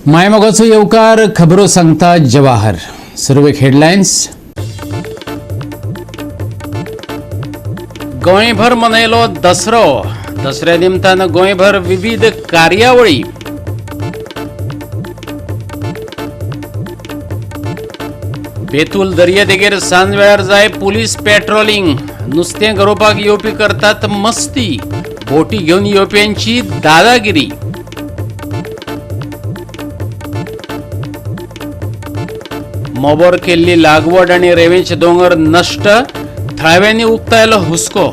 मायमोगाचो येवकार खबरो सांगता जवाहर. सर्व हेडलायन्स. गोंयभर मनयलो दसरो. दसऱ्या निमतान गोंयभर विविध कार्यावळी. बेतूल दर्यादेगेर सांजवेळार जाय पुलीस पेट्रोलिंग. नुस्तें गरोवपाक येवपी करतात मस्ती. बोटी घेवन येवप्यांची दादागिरी. मोबोर केल्ली लागवड आणि रेवेंचे दोंगर नष्ट. थळाव्यांनी उक्तायलो हुस्को.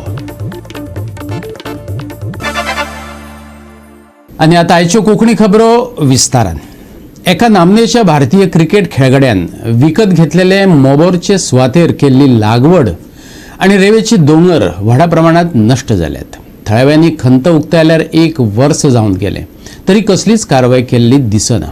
आणि आता आयच्यो कोंकणी खबरो विस्तारान. एका नामनेच्या भारतीय क्रिकेट खेळगड्यान विकत घेतलेले मोबोरचे सुवातेर केल्ली लागवड आणि रेवेची दोंगर व्हडा प्रमाणात नष्ट जाल्यात. थळाव्यांनी खंत उक्तायल्यार 1 वर्स जावन गेले तरी कसलीच कारवाय केल्ली दिसना.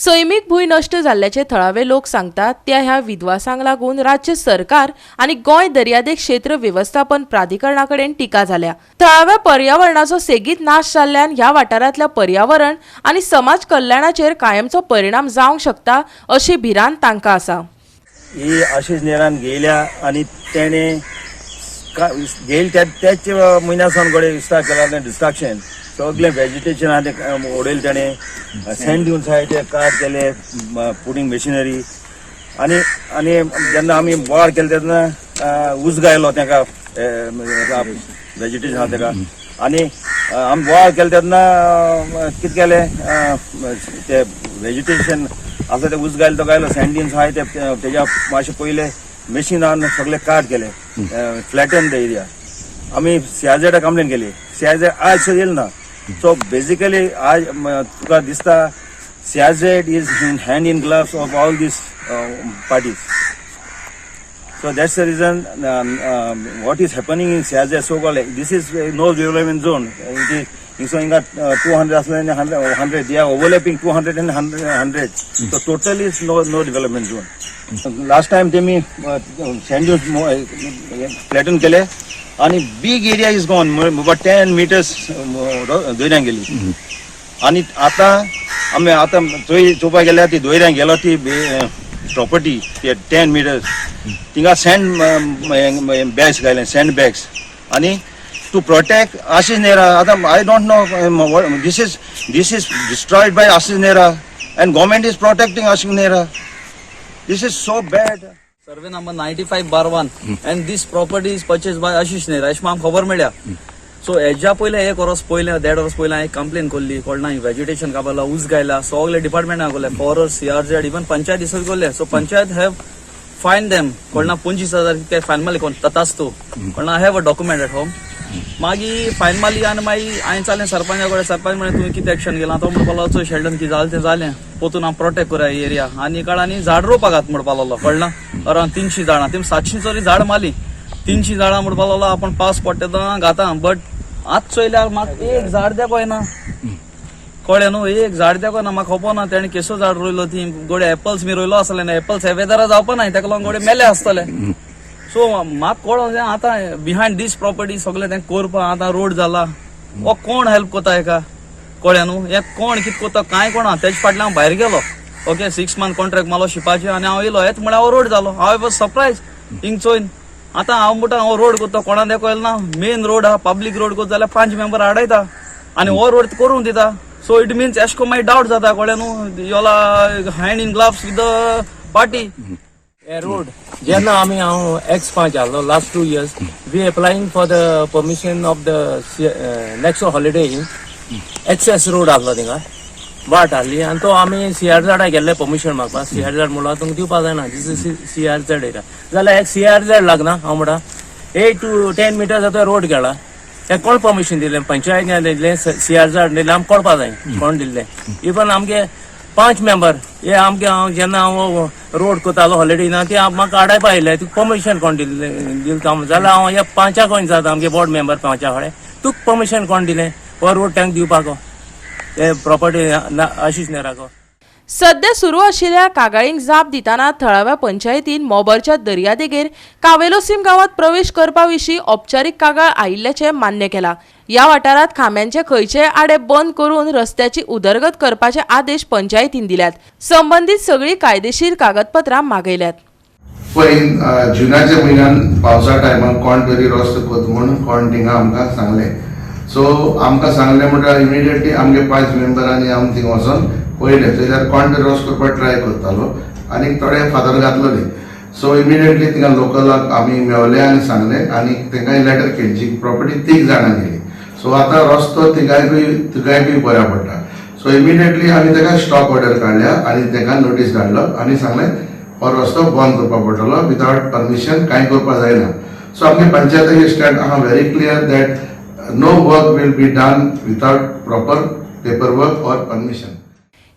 सैमीक भूंय नष्ट जाल्ल्याचे थळावे लोक सांगतात. त्या ह्या विद्वासांक लागून राज्य सरकार आणि गोंय दर्यादेग क्षेत्र व्यवस्थापन प्राधिकरणाकडेन टिका जाल्या. थळाव्या पर्यावरणाचो सेगीत नाश जाल्ल्यान ह्या वाठारांतल्या पर्यावरण आणि समाज कल्याणाचेर कायमचो परिणाम जावंक शकता अशी भिरांत तांकां आसा. ही आशिष नेरान गेल्या आणि त्याने गेल त्याच म्हयन्यासान गोडे स्टार्ट केला डिस्ट्रक्शन. सगळे वेजिटेशन आहा ते उडयले त्याने सँड दिवन सायड कार्ड केले पुडिंग मशिनरी आणि आणि जेन्ना आमी बोवाळ केले तेन्ना उज गायलो ताका वेजिटेशन आहा ताका आणि आमी बोवाळ केले तेन्ना कितें केलें ते वेजिटेशन आसा ते उज गायलो तो गायलो सँड दिवन आहाय तेज्या मातशे पयले मशिनान सगळे कार्ड केले फ्लॅटन द एरिया. आमी सीआरझेडा कंप्लेन केली. सीआरझेड आज येयल ना. So basically, तुका दिसता CRZ is hand in gloves of all these parties. So that's the reason what is happening in CRZ so-called. This is no development zone. So in 200 and 100, they are overlapping 200 and 100. So totally is no development zone. Last time they me sand dunes flatten केले. आणि big area is gone. 10 meters दोयऱ्यां गेली. आणि आता आमी आता थंय चोवपाक गेल्यार ती दोयऱ्यां गेलो ती प्रॉपर्टी 10 meters थिंगा सँड बॅग्स घायले सँड बॅग्स. आणि टू प्रोटेक्ट आशिष नेहरा आता I don't know this is destroyed by Ashish Nehra and government is protecting Ashish Nehra. This is so bad. Survey number 95/1 and this property is purchased by Ashish Nehra. अशें म्हाका खबर मेळ्ळ्या. So हेज्या पयले 1 वर्स पयले 1.5 वर्स पयले हांवें कंप्लेन केल्ली. कोणा वेजिटेशन कापला उज गायला सगळे डिपार्टमेंटाक गेले फॉरेस्ट CRZ इवन पंचायत दिसत गेले. सो पंचायत हॅव फायन देम कोणा 25,000 कितें फायन मारली कोण ततासतो कोणा have a document at home. मागीर फायन मारली आनी मागीर हांवें चालें सरपंचा कडेन. सरपंच म्हळें तुवें कितें एक्शन केलां तो म्हणपाक लागलो शेल्डन कितें जालें तें जालें पोतून हांव प्रोटेक्ट करूया ही एरिया. आनी काळांनी झाड रोवपाक घात म्हणपाक लागलो कळना. अरावंड 300 झाडां तेमी 700 तरी झाड मारली. 300 झाडां म्हणपाक लागलो आपण पावस पडटा तेन्ना घाता. बट आतां चोयल्यार म्हाका एक झाड देखाय ना. कळ्ळें न्हू. एक झाड देखाय ना. म्हाका खबर ना तेणें केसो झाड रोयलो ती गोडे एपल्स बी रोयलो आसले ना. एपल्स हे वेदरा जावपा ना ताका लागून गोडे मेले आसतले. सो म्हाका कळोन आतां बिहायंड दीस प्रॉपर्टी सगळें तें करपा आतां रोड जाला. हो कोण हेल्प कोता हेका कळ्ळें न्हू. हे कोण कितें कोता कांय कोणा. तेजे फाटल्यान हांव भायर गेलो. ओके 6 month कॉन्ट्रॅक्ट मारलो शिपाचे आनी हांव येयलो. हेच म्हळ्यार हो रोड जालो. हांव वॉज सरप्रायज हिंग चोयन. आतां हांव म्हणटा हांव रोड करता कोणा दाखयल ना. मेन रोड आहा पब्लीक रोड करता जाल्यार 5 member आडायता आनी हो रोड करून दिता. सो इट मिन्स एश को मागीर डावट जाता कळ्ळें न्हू. योला hand in gloves with the party. A road. जेन्ना आमी हांव X5 आसलो last 2 years we applying for the permission of the next holiday inn. Access road आसलो थिंगा बाट आहली आनी तो आमी CRZ गेल्ले परमिशन मागपाक. CRZ म्हणलो तुमकां दिवपाक जायना. दिस इज CRZ एरिया जाल्यार एक CRZ लागना. हांव म्हणटा 8 to 10 meters तो रोड गेला. हे कोण परमिशन दिलें. पंचायत दिलें CRZ दिलें आमकां कळपाक जाय कोण दिल्लें. इवन आमगे 5 member हे आमगे हांव जेन्ना हांव रोड कोतालो हॉलिडे ना ती म्हाका आडायपा आयले तुका परमिशन कोण दिलें जाल्यार हांव ह्या 5 कोण जाता आमगे बोर्ड मेंबर 5 कडेन तुका परमिशन कोण दिलें हो रोड तांकां दिवपाक हे प्रॉपर्टी आशिष नेहराको. सध्या सुरू आशिल्ल्या कागाळींक जाप दिताना थळाव्या पंचायतीन मोबरच्या दर्यादेगेर कावेलोसीम गावात प्रवेश करपा विशीं औपचारीक कागाळ आयिल्ल्याचें मान्य केलां. ह्या वाठारांत खांब्यांचे खंयचेय आडे बंद करून रस्त्याची उदरगत करपाचे आदेश पंचायतीन दिल्यात. संबंधीत सगळीं कायदेशीर कागदपत्रां मागयल्यात. पळय जुनाच्या म्हयन्यान पावसा टायमार कोण तरी रस्तो कोत म्हूण कोण थिंगा आमकां सांगलें. सो आमकां सांगलें म्हणल्यार इमिडिएटली आमगे 5 मेंबरांनी आमी थिंगा वचोन पळयलें. थंयसर कोण तरी रस्तो करपाक ट्राय करतालो आनी थोडे फादर घातलेले. सो इमिडिएटली थिंगा लोकलाक आमी मेवले आनी सांगलें आनी तांकां लेटर केली. जी प्रॉपर्टी 3 जाणां गेली. सो आतां रस्तो तिगायकूय बऱ्या पडटा. सो इमिडिएटली आमी ताका स्टॉप ऑर्डर काडल्या आनी तांकां नोटीस धाडलो आनी सांगलें हो रस्तो बंद करपाक पडटलो विदाउट परमिशन कांय करपाक जायना. सो आमगे पंचायतीचे स्टँड आहा very clear that no work will be done without proper paper work or permission.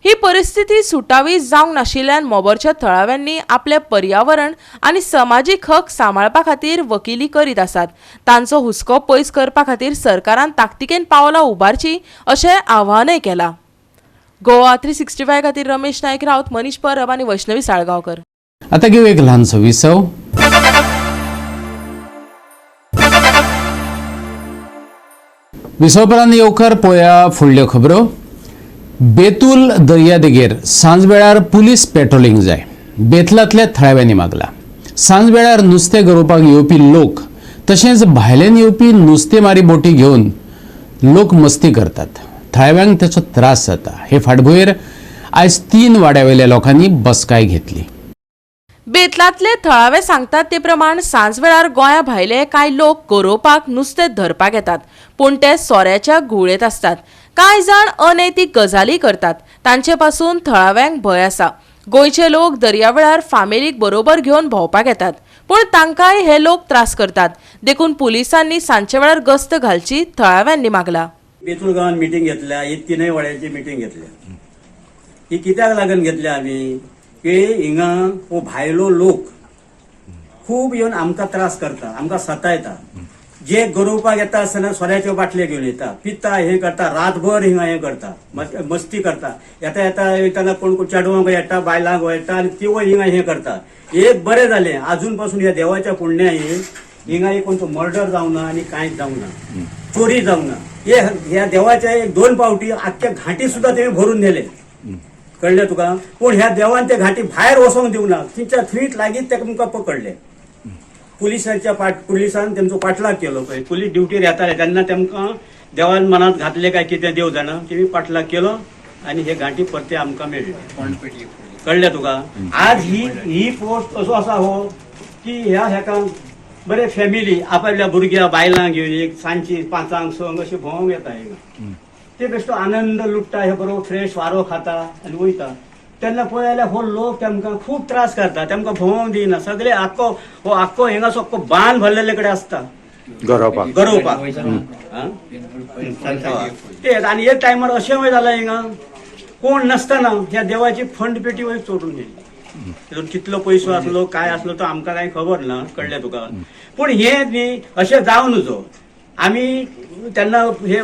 ही परिस्थिती सुटावी जावंक नाशिल्ल्यान मोबरच्या थळाव्यांनी आपले पर्यावरण आनी समाजीक हक सांबाळपा खातीर वकिली करीत आसात. तांचो हुस्को पयस करपा खातीर सरकारान ताकतिकेन पावलां उबारची अशें आवाहनय केलां. गोवा 365 खातीर रमेश नायक रावत, मनीष परब आनी वैष्णवी साळगांवकर. आता घेऊ एक ल्हानसो विसव. विसवपरांत येवकार पळोवया फुडल्यो खबरो. बेतूल दर्यादेगेर सांजवेळार पुलीस पेट्रोलिंग जाय. बेतलांतल्या थळाव्यांनी मागला. सांजवेळार नुस्तें गरोवपाक येवपी लोक तशेंच भायल्यान येवपी नुस्तेमारी बोटी घेवन लोक मस्ती करतात. थळाव्यांक ताचो त्रास जाता. हे फाटभुंयेर आयज 3 वाड्यावयल्या लोकांनी बसकाय घेतली. बेतलांतले थळावे सांगतात ते प्रमाण सांजवेळार गोंया भायले कांय लोक गरोवपाक नुस्तें धरपाक येतात, पूण ते सोऱ्याच्या गुळेत आसतात. कांय जाण अनैतीक गजाली करतात. तांचे पासून थळाव्यांक भंय आसा. गोंयचे लोक दर्यावेळार फामिलीक बरोबर घेवन भोंवपाक येतात, पूण तांकांय हे लोक त्रास करतात. देखून पुलिसांनी सांजचे वेळार गस्त घालची थळाव्यांनी मागला. बेतूल गांवांत मिटींग घेतल्या. ही 3 वाड्याची मिटींग घेतल्या. ही कित्याक लागून घेतल्या आमी की हिंगा हो भायलो लोक खूब येवन आमकां त्रास करता, आमकां सतायता. जे गरोवपाक येता आसतना सोऱ्याच्यो बाटले घेवन येता, पिता, हे करता, रातभर हिंगा हे करता, मस्ती करता. येता येताना कोण चेडवांक येता, बायलांक येता आनी तिवूय हिंगा हे करता. एक बरें जालें, अजून पासून ह्या देवाच्या पुण्यान हिंगा एक कोणतो मर्डर जावना आनी कांयच जावना, चोरी जावना. ह्या देवाच्या 1-2 पावटी आख्ख्या घाटी सुद्धा तेणी भरून नेले, कळले तुका. पूण ह्या देवान ते घाटी भायर वचोंक दिवना. तिच्या थ्रीट लागीत तेमकां पकडले. पुलिसान तेंचो पाठलाग केलो. पळय पुलीस ड्युटीर येताले तेन्ना तेमकां देवान मनांत घातले काय कितें देव जाणा, तेमी पाठलाग केलो आनी हे घाटी परते आमकां मेळ्ळी, कळले तुका. आज ही पोस्ट असो आसा हो की हेका बरे फॅमिली आपल्या भुरग्या बायलांक घेवन एक सांजची 5 संक अशी भोंवंक येता हिंगा. ते बेश्टो आनंद लुटता, हे बरोबर फ्रेश वारो खाता आनी वयता. तेन्ना पळयल्यार हो लोक तेमकां खूब त्रास करता, तेमकां भोंवंक दिना. सगळे आख्खो हिंगासो बांद भरलेले कडेन आसता गरोवपाक. तेच आनी एक टायमार अशें वय जालें हिंगा कोण नासतना ह्या देवाची फंड पेटी वयर चोरून गेली. तितून कितलो पयसो आसलो काय आसलो तो आमकां कांय खबर ना, कळ्ळें तुका. पूण हे न्ही अशें जावं नजो. आमी तेन्ना हे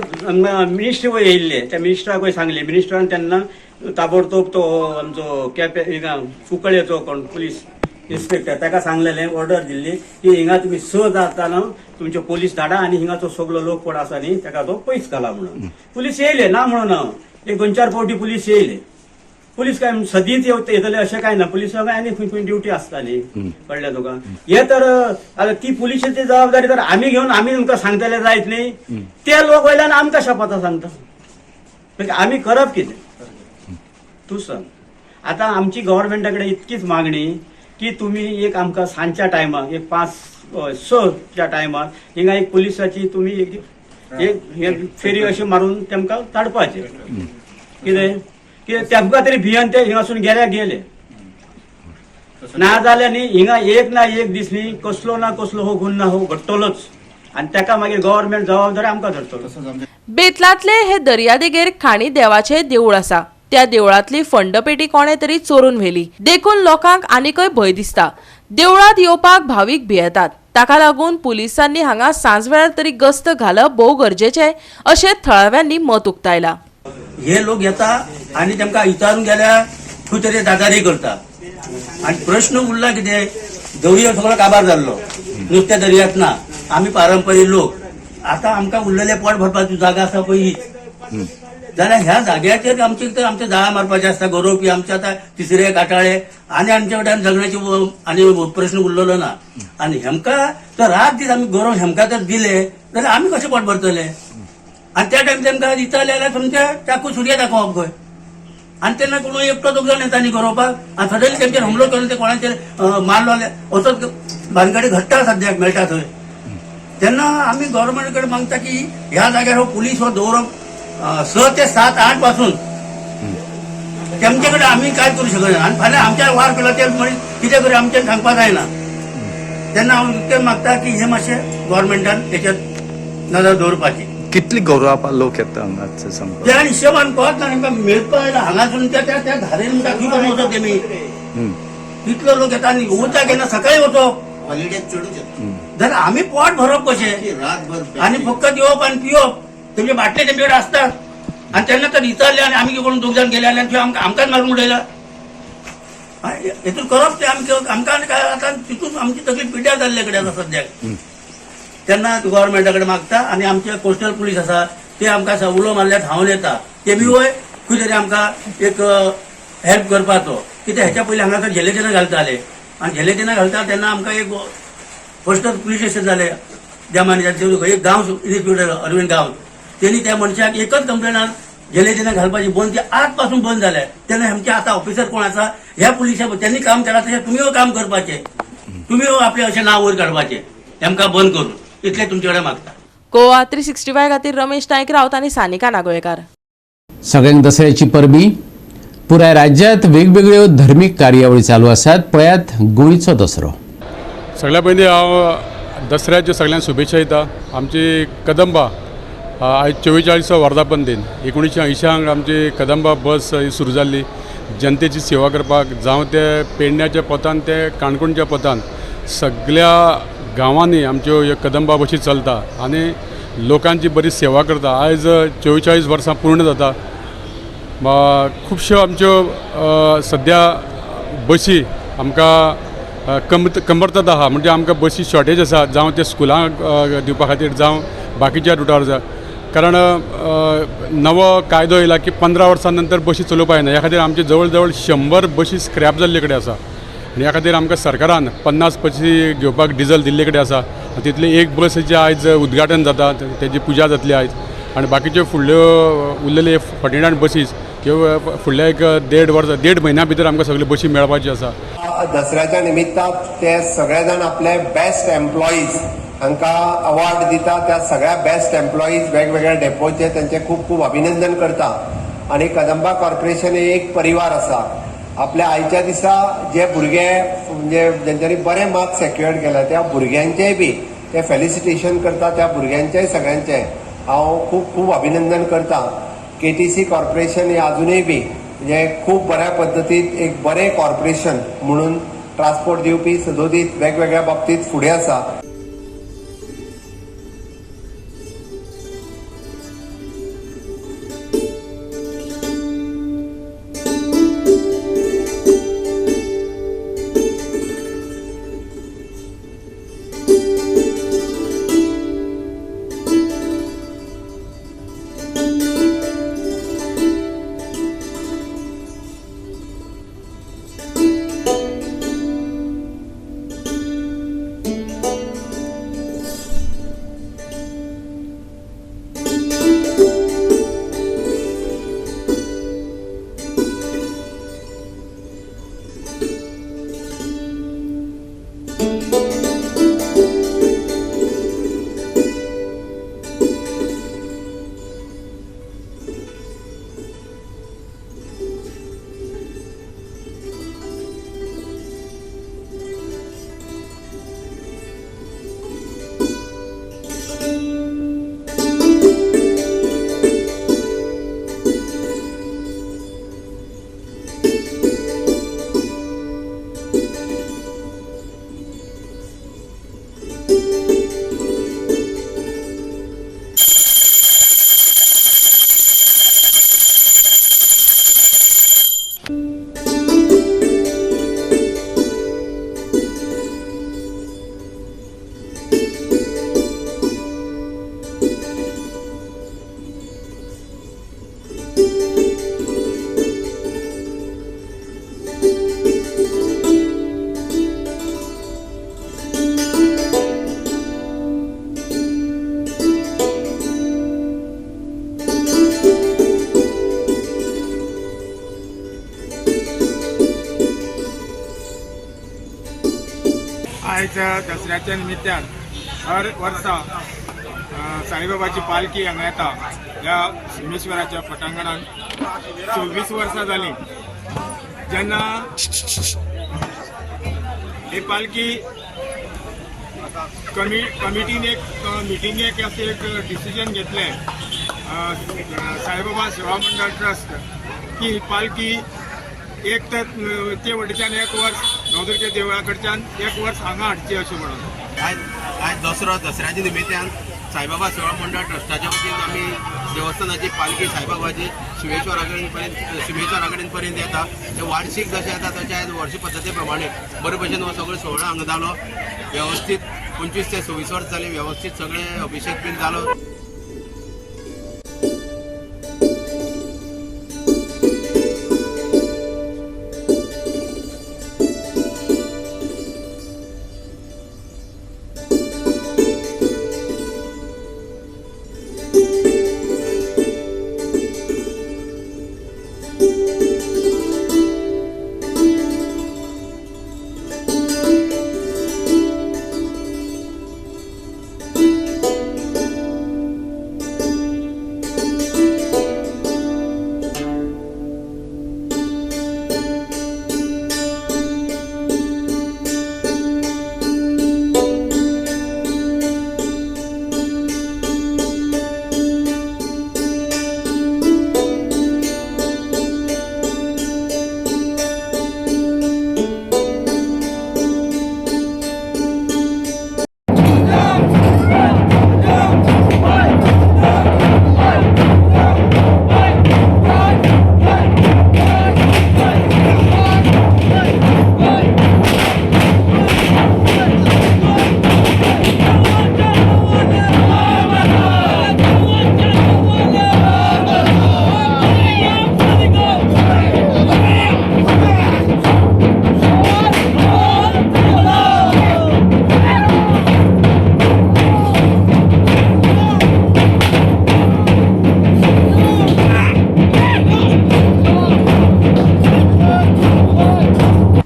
मिनिस्ट्री वयर येयल्ले, त्या मिनिस्टराक सांगले. मिनिस्टरान तेन्ना ताबडतोब तो आमचो हिंगा कुंकळ्ळेचो कोण पुलीस इन्स्पेक्टर ताका सांगलेलें, ऑर्डर दिल्ली की हिंगा तुमी 6 जाताना तुमचे पोलीस धाडा आनी हिंगाचो सगळो लोक कोण आसा न्ही ताका तो पयस घाला म्हणून. पुलीस येयले ना म्हणून ना, 1-2-4 फावटी पुलीस येयले. पुलीस काय सदींच येतले अशें काय ना. पुलिसांक आनी खंय ड्युटी आसताली, कळ्ळें तुका. हे तर आतां ती पुलिसाची जबाबदारी तर आमी घेवन आमी तुमकां सांगतले जायत न्ही. ते लोक वयल्यान आमकां शपथ सांगता. आमी करप कितें तूं सांग. आतां आमची गव्हर्मेंटा कडेन इतकीच मागणी की तुमी एक आमकां सांजच्या टायमार एक 5-6च्या टायमार हिंगा एक पुलिसाची तुमी एक फेरी अशी मारून तेमकां धाडपाचें. कितें तेमकां तरी भियन ते हिंगासून गेले ना जाल्यार न्ही हिंगा एक ना एक दीस न्ही कसलो ना कसलो हो गुन्हा हो घडटलोच आनी ताका मागीर गव्हर्मेंट जबाबदारी आमकां धरतलो. बेतलांतले हे दर्यादेगेर खाणी देवाचें देवूळ आसा. त्या देवळांतली फंडपेटी कोणे तरी चोरून व्हेली. देखून लोकांक आनीकय भंय दिसता. देवळांत येवपाक भावीक भियेतात. ताका लागून पुलिसांनी हांगा सांजवेळार तरी गस्त घालप भोव गरजेचें अशें थळाव्यांनी मत उक्तायलां. हे लोक येता आनी तेमकां विचारून गेल्यार खंय तरी दादारी करता आणि प्रश्न उरला कितें दर्यो सगळो काबार जाल्लो नुस्त्या दर्यांत ना आमी पारंपरीक लोक आता आमकां उरलेले पोट भरपाची जागा आसा पळय ही जाल्यार ह्या जाग्याचेर आमचे जाळा मारपाचे आसता गरोवपी आमचे आता तिसरे काटाळे आनी आमच्या कडेन जगण्याचे आनी प्रश्न उरलेलो ना आनी हेमकां तर रात दीस आमी गरोव हेमकां तर दिले जाल्यार आमी कशें पोट भरतले आनी त्या टायम तेमकां दिताले जाल्यार तुमचे चाकू सुर्य दाखोवप खंय आनी तेन्ना कोण एकटो दोग जाण येता न्ही गरोवपाक आनी सडनली तेंचेर हमलो करून ते कोणाचेर मारलो जाल्यार असोच भानगडी घडटा सद्याक मेळटा थंय तेन्ना आमी गव्हर्मेंट कडेन मागता की ह्या जाग्यार हो पुलीस हो दवरप 6 ते 7 8 पासून तेमचे कडेन आमी काय करूं शकना आनी फाल्यां आमच्यार वार केलो ते मनीस कितें करी आमचें सांगपा जायना तेन्ना हांव इतकें मागता की हे मातशें गव्हर्मेंटान हेचेर नजर दवरपाची कितली गौरवापा लोक येता हांगा समजा त्या हिशोबान कळत ना तांकां मेळपा आयला हांगासून त्या धारेन म्हणटा खंय करून वचप तेमी कितलो लोक येता आनी उरता केन्ना सकाळी वचप जाल्यार आमी पोट भरप कशें आनी फकत येवप आनी पिवप तेमचे बाटले तेमचे कडेन आसतात आनी तेन्ना तर विचारले आनी आमी कोण दोग जाण गेले जाल्यार आमकांच मारून उडयला हेतून करप ते आमकां काय आतां तितून आमची तकली पिड्ड्यार जाल्ले कडेन आसा सद्याक तेन्ना गव्हर्मेंटा कडेन मागता आनी आमचे कोस्टल पुलीस आसा ते आमकां उलो मारल्यार धांवन येता ते बी वय खंय तरी आमकां एक हेल्प करपाचो कित्याक हेच्या पयलीं हांगासर झेलेटिना घालताले आनी झेलेटिना घालता तेन्ना आमकां एक फर्स्ट पुलीस स्टेशन जालें ज्या मनशाचें एक गांव इन्स्पेक्टर अरविंद गांव तेणी त्या मनशाक एकच कंप्लेनार झेलेटिना घालपाची बंद ती आज पासून बंद जाल्या तेन्ना आमचे आतां ऑफिसर कोण आसा ह्या पुलिसा त्यांनी काम केला तशें तुमीय काम करपाचें तुमीय आपलें अशें नांव वयर काडपाचें तेमकां बंद करून इतलें तुमचे कडेन मागता गोवा 365 खातीर रमेश नायक रावत आनी सानिका नागोयकार. सगळ्यांक दसऱ्याची परबी पुराय राज्यांत वेगवेगळ्यो धर्मीक कार्यावळी चालू आसात. पळयात गोंयचो दसरो. सगळ्या पयलीं हांव दसऱ्याच्यो सगळ्यांक शुभेच्छा दिता. आमची कदंबा आयज 44 वर्धापन दिन 1980 आमची कदंबा बस सुरू जाल्ली जनतेची सेवा करपाक जावं ते पेडण्याच्या पोतान ते काणकोणच्या पोतान सगळ्या गांवांनी आमच्यो ह्यो कदंबा बशी चलता आनी लोकांची बरी सेवा करता. आयज 44 वर्सां पूर्ण जाता. खुबश्यो आमच्यो सद्या बशी आमकां कमरतात आहा म्हणजे आमकां बसी शॉर्टेज आसा जावं ते स्कुलांक दिवपा खातीर जावं बाकीच्या रुटार जा कारण नवो कायदो येयला की 15 वर्सां नंतर बशी चलोवपा येना. ह्या खातीर आमचे जवळ जवळ 100 बशी स्क्रॅप जाल्ले कडेन आसा आनी ह्या खातीर आमकां सरकारान 50 बसी घेवपाक डिझल दिल्ले कडेन आसा. तितले एक बसीचें आयज उद्घाटन जाता तेजी पुजा जातली आयज आनी बाकीच्यो फुडल्यो उरलेले 49 बसीस ह्यो फुडल्या एक 1.5 म्हयन्या भितर आमकां सगळ्यो बशी मेळपाच्यो आसा. दसऱ्याच्या निमित्तान ते सगळे जाण आपले बेस्ट एम्प्लॉईज हांकां अवॉर्ड दिता. त्या सगळ्या बेस्ट एम्प्लॉईज वेगवेगळ्या डेपोचे त्यांचे खूब खूब अभिनंदन करता. आणि कदंबा कॉर्पोरेशन एक परिवार आसा. आपल्या आयच्या दिसा जे भुरगे म्हणजे जेंच्यांनी बरे मार्क्स सेक्युअर्ड केला त्या भुरग्यांचेय बी ते फेलिसिटेशन करता. त्या भुरग्यांचेय सगळ्यांचे हांव खूब खूब अभिनंदन करता. KTC कॉर्पोरेशन हे अजूनय बी म्हणजे खूब बऱ्या पद्दतीन एक बरें कॉर्पोरेशन म्हणून ट्रान्सपोर्ट दिवपी सदोदीत वेगवेगळ्या बाबतींत फुडें आसा. दिवसाच्या दसऱ्याच्या निमित्तान हर वर्सा साईबाबाची पालखी हांगा येता ह्या शिमेश्वराच्या पटांगणात 24 वर्सां जाली जेन्ना ही पालखी कमिटीन एक मिटिंगेक अशें एक डिसिजन घेतलें साईबाबा सेवा मंडळ ट्रस्ट की ही पालखी एक तर ते वटेच्यान एक वर्स नवदुर्गे देवळा कडच्यान एक वर्स हांगा हाडची अशें म्हणून आज दसऱ्याच्या निमित्तान साईबाबा सेवा मंडळ ट्रस्टाच्या वतीन आमी देवस्थानाची पालखी साईबाबाची शिमेश्वरा कडेन पर्यंत येता ते वार्षिक जशें येता तशें आयज वर्ष पद्दती प्रमाणे बरे भशेन हो सगळो सोहळो हांगा जालो वेवस्थीत 25 ते 26 वर्स जाली वेवस्थीत सगळे अभिषेक बीन जालो.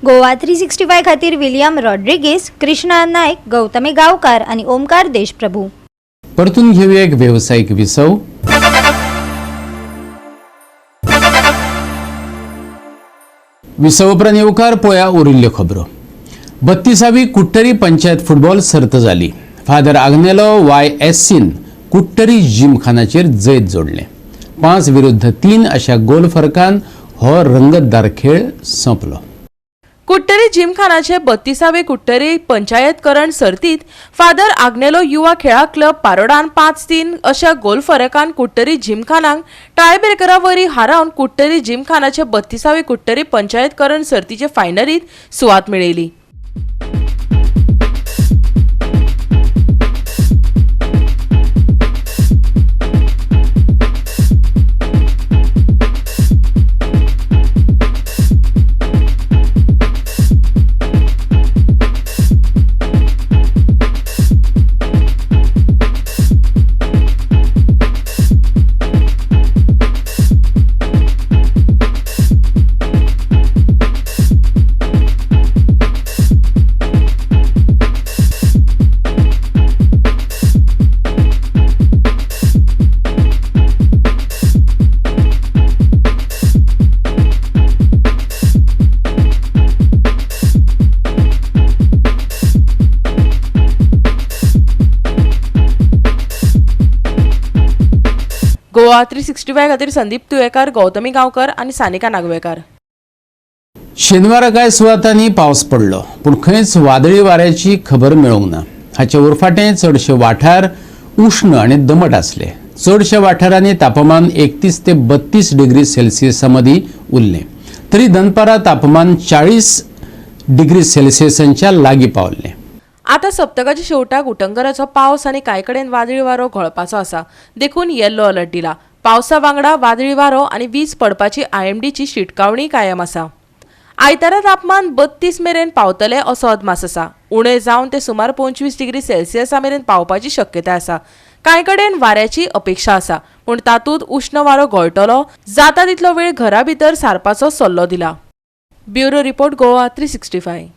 गोवा 365 खातीर विलियम रॉड्रिगीस, कृष्णा नायक, गौतमी गावकार आणि ओमकार देशप्रभू. परतून घेऊया एक व्यावसायिक विसव. विसव उपरांत येवकार पळोवया उरिल्ल्यो खबरो. 32वी कुट्टरी पंचायत फुटबॉल सर्त जाली. फादर आग्नेलो YSCन कुट्टरी जिमखानाचेर जैत जोडले. 5-3 अशा गोल फरकान हो रंगतदार खेळ सोंपलो. कुट्टरी जिमखानाचे 32वे कुट्टरी पंचायतकरण सर्तीत फादर आग्नेलो युवा खेळा क्लब पारोडान 5-3 अशा गोल फरकान कुट्टरी जिमखानाक टायब्रेकरा वरी हारावन कुट्टरी जिमखानाचे 32वे कुट्टरी पंचायतकरण सर्तीचे फायनलीत सुवात मेळयली. गोवा 365 खातीर संदीप तुयेकार, गौतमी गांवकर आणि सानिका नागवेकर. शेनवारा कांय सुवातांनी पावस पडलो पूण खंयच वादळी वाऱ्याची खबर मेळोंक ना. हाचे उरफाटें चडशे वाठार उष्ण आनी दमट आसले. चडशा वाठारांनी तापमान 31 ते 32 डिग्री सेल्सियसा मदीं उरलें. तरी दनपारां तापमान 40 डिग्री सेल्सियसांच्या लागीं पावल्लें. आता सप्तकाच्या शेवटाक उटंगराचो पावस आणि कांय कडेन वादळी वारो घोळपाचो आसा. देखून येल्लो अलर्ट दिला. पावसा वांगडा वादळी वारो आणि वीज पडपाची IMDची शिटकावणी कायम आसा. आयतारा तापमान 32 मेरेन पावतले असो अदमास आसा. उणे जावन ते सुमार 25 डिग्री सेल्सियसा मेरेन पावपाची शक्यताय आसा. कांय कडेन वाऱ्याची अपेक्षा आसा पूण तातूंत उष्ण वारो घोळटलो. जाता तितलो वेळ घरा भितर सारपाचो सल्लो दिला. Bureau report Goa 365.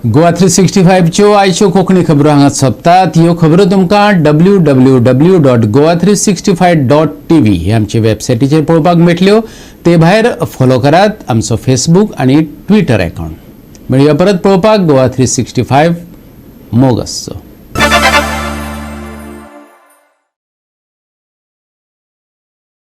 गोवा 365च्यो आयच्यो कोंकणी खबरो हांगा सोंपतात. ह्यो खबरो तुमकां www.goa365.tv हे आमचे वेबसायटीचेर पळोवपाक मेळटल्यो. ते भायर फॉलो करात आमचो फेसबूक आनी ट्विटर अकाउंट. मेळया परत पळोवपाक गोवा 365 मोग आसचो.